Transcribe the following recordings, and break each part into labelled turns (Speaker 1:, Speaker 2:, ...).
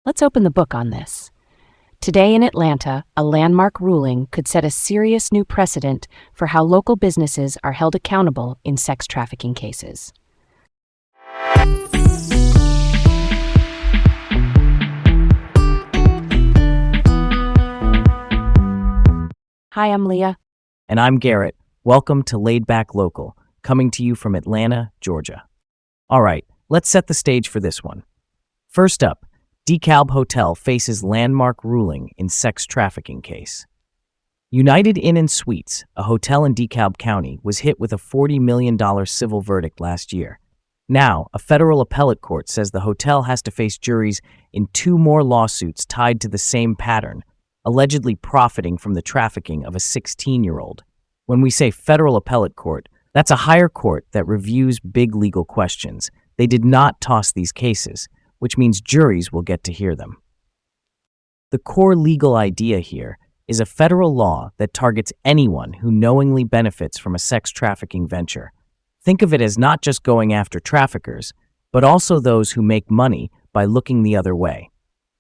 Speaker 1: Let's open the book on this. Today in Atlanta, a landmark ruling could set a serious new precedent for how local businesses are held accountable in sex trafficking cases. Hi, I'm Leah.
Speaker 2: And I'm Garrett. Welcome to Laid Back Local, coming to you from Atlanta, Georgia. All right, let's set the stage for this one. First up, DeKalb Hotel faces landmark ruling in sex trafficking case. United Inn & Suites, a hotel in DeKalb County, was hit with a $40 million civil verdict last year. Now, a federal appellate court says the hotel has to face juries in 2 more lawsuits tied to the same pattern, allegedly profiting from the trafficking of a 16-year-old. When we say federal appellate court, that's a higher court that reviews big legal questions. They did not toss these cases, which means juries will get to hear them. The core legal idea here is a federal law that targets anyone who knowingly benefits from a sex trafficking venture. Think of it as not just going after traffickers, but also those who make money by looking the other way.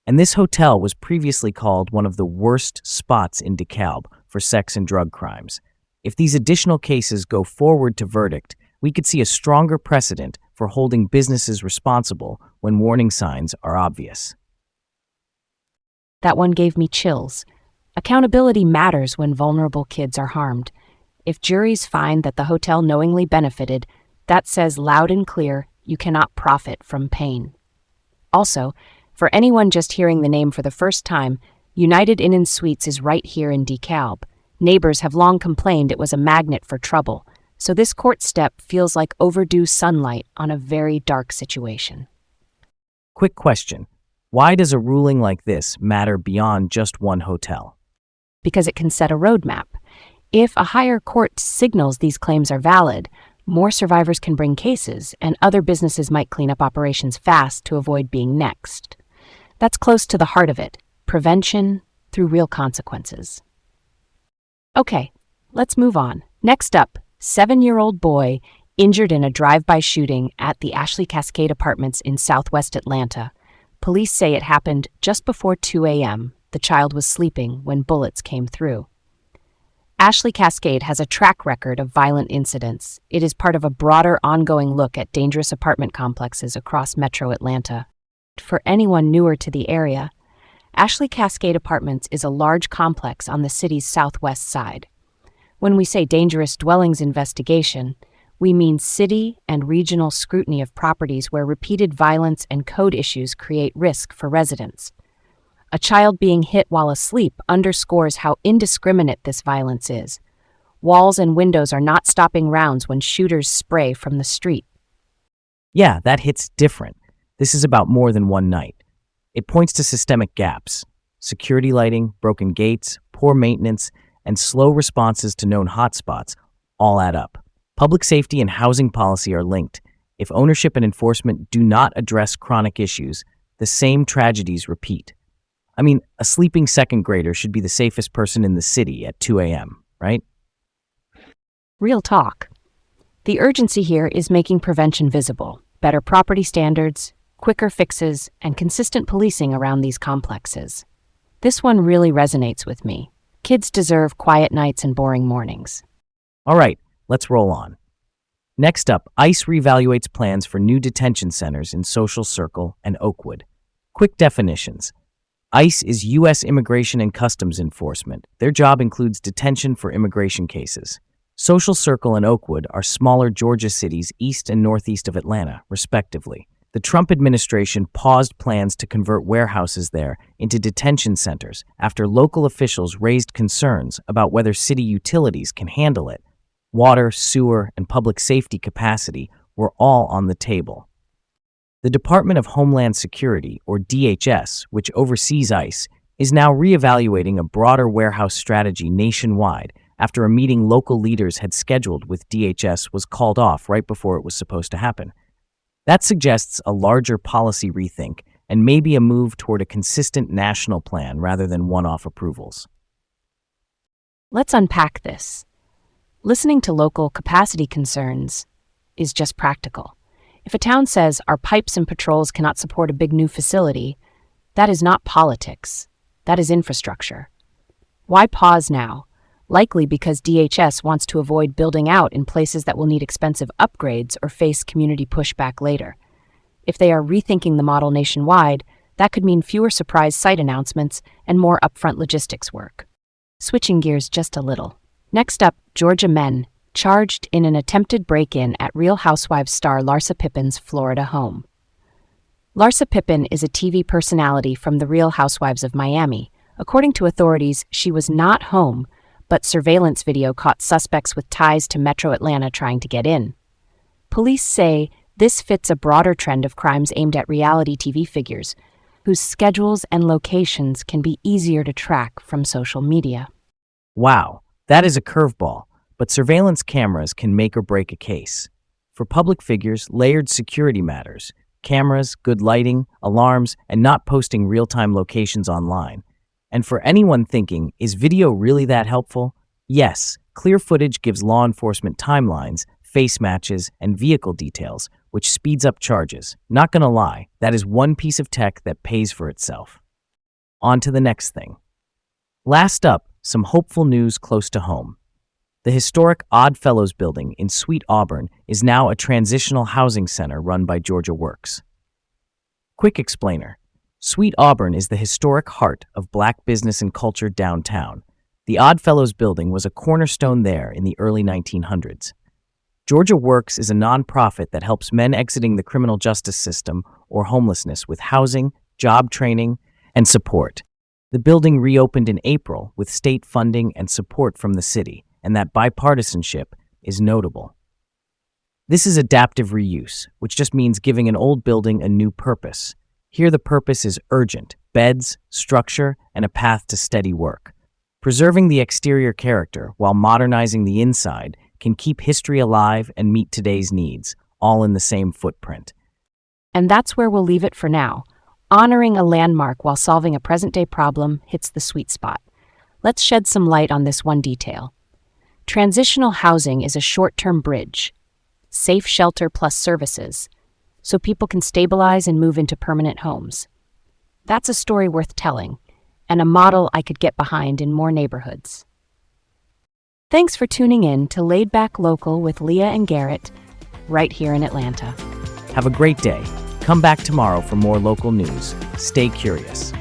Speaker 2: And this hotel was previously called one of the worst spots in DeKalb for sex and drug crimes. If these additional cases go forward to verdict, we could see a stronger precedent for holding businesses responsible when warning signs are obvious.
Speaker 1: That one gave me chills. Accountability matters when vulnerable kids are harmed. If juries find that the hotel knowingly benefited, that says loud and clear, you cannot profit from pain. Also, for anyone just hearing the name for the first time, United Inn & Suites is right here in DeKalb. Neighbors have long complained it was a magnet for trouble, so this court step feels like overdue sunlight on a very dark situation.
Speaker 2: Quick question. Why does a ruling like this matter beyond just one hotel?
Speaker 1: Because it can set a roadmap. If a higher court signals these claims are valid, more survivors can bring cases, and other businesses might clean up operations fast to avoid being next. That's close to the heart of it, prevention through real consequences. Okay, let's move on. Next up, 7-year-old boy injured in a drive-by shooting at the Ashley Cascade Apartments in southwest Atlanta. Police say it happened just before 2 a.m. The child was sleeping when bullets came through. Ashley Cascade has a track record of violent incidents. It is part of a broader ongoing look at dangerous apartment complexes across metro Atlanta. For anyone newer to the area, Ashley Cascade Apartments is a large complex on the city's southwest side. When we say dangerous dwellings investigation, we mean city and regional scrutiny of properties where repeated violence and code issues create risk for residents. A child being hit while asleep underscores how indiscriminate this violence is. Walls and windows are not stopping rounds when shooters spray from the street.
Speaker 2: Yeah, that hits different. This is about more than one night. It points to systemic gaps: security lighting, broken gates, poor maintenance, and slow responses to known hotspots all add up. Public safety and housing policy are linked. If ownership and enforcement do not address chronic issues, the same tragedies repeat. I mean, a sleeping second grader should be the safest person in the city at 2 a.m., right?
Speaker 1: Real talk. The urgency here is making prevention visible. Better property standards, quicker fixes, and consistent policing around these complexes. This one really resonates with me. Kids deserve quiet nights and boring mornings.
Speaker 2: All right, let's roll on. Next up, ICE reevaluates plans for new detention centers in Social Circle and Oakwood. Quick definitions. ICE is U.S. Immigration and Customs Enforcement. Their job includes detention for immigration cases. Social Circle and Oakwood are smaller Georgia cities east and northeast of Atlanta, respectively. The Trump administration paused plans to convert warehouses there into detention centers after local officials raised concerns about whether city utilities can handle it. Water, sewer, and public safety capacity were all on the table. The Department of Homeland Security, or DHS, which oversees ICE, is now reevaluating a broader warehouse strategy nationwide after a meeting local leaders had scheduled with DHS was called off right before it was supposed to happen. That suggests a larger policy rethink and maybe a move toward a consistent national plan rather than one-off approvals.
Speaker 1: Let's unpack this. Listening to local capacity concerns is just practical. If a town says our pipes and patrols cannot support a big new facility, That is not politics. That is infrastructure. Why pause now? Likely because DHS wants to avoid building out in places that will need expensive upgrades or face community pushback later. If they are rethinking the model nationwide, that could mean fewer surprise site announcements and more upfront logistics work. Switching gears just a little. Next up, Georgia men charged in an attempted break-in at Real Housewives star Larsa Pippen's Florida home. Larsa Pippen is a TV personality from the Real Housewives of Miami. According to authorities, she was not home, but surveillance video caught suspects with ties to Metro Atlanta trying to get in. Police say this fits a broader trend of crimes aimed at reality TV figures, whose schedules and locations can be easier to track from social media.
Speaker 2: Wow, that is a curveball, but surveillance cameras can make or break a case. For public figures, layered security matters. Cameras, good lighting, alarms, and not posting real-time locations online. And for anyone thinking, is video really that helpful? Yes, clear footage gives law enforcement timelines, face matches, and vehicle details, which speeds up charges. Not gonna lie, that is one piece of tech that pays for itself. On to the next thing. Last up, some hopeful news close to home. The historic Odd Fellows building in Sweet Auburn is now a transitional housing center run by Georgia Works. Quick explainer. Sweet Auburn is the historic heart of Black business and culture downtown. The Odd Fellows building was a cornerstone there in the early 1900s. Georgia Works is a nonprofit that helps men exiting the criminal justice system or homelessness with housing, job training, and support. The building reopened in April with state funding and support from the city, and that bipartisanship is notable. This is adaptive reuse, which just means giving an old building a new purpose. Here the purpose is urgent: beds, structure, and a path to steady work. Preserving the exterior character while modernizing the inside can keep history alive and meet today's needs, all in the same footprint.
Speaker 1: And that's where we'll leave it for now. Honoring a landmark while solving a present-day problem hits the sweet spot. Let's shed some light on this one detail. Transitional housing is a short-term bridge, safe shelter plus services, so people can stabilize and move into permanent homes. That's a story worth telling, and a model I could get behind in more neighborhoods. Thanks for tuning in to Laid Back Local with Leah and Garrett, right here in Atlanta.
Speaker 2: Have a great day. Come back tomorrow for more local news. Stay curious.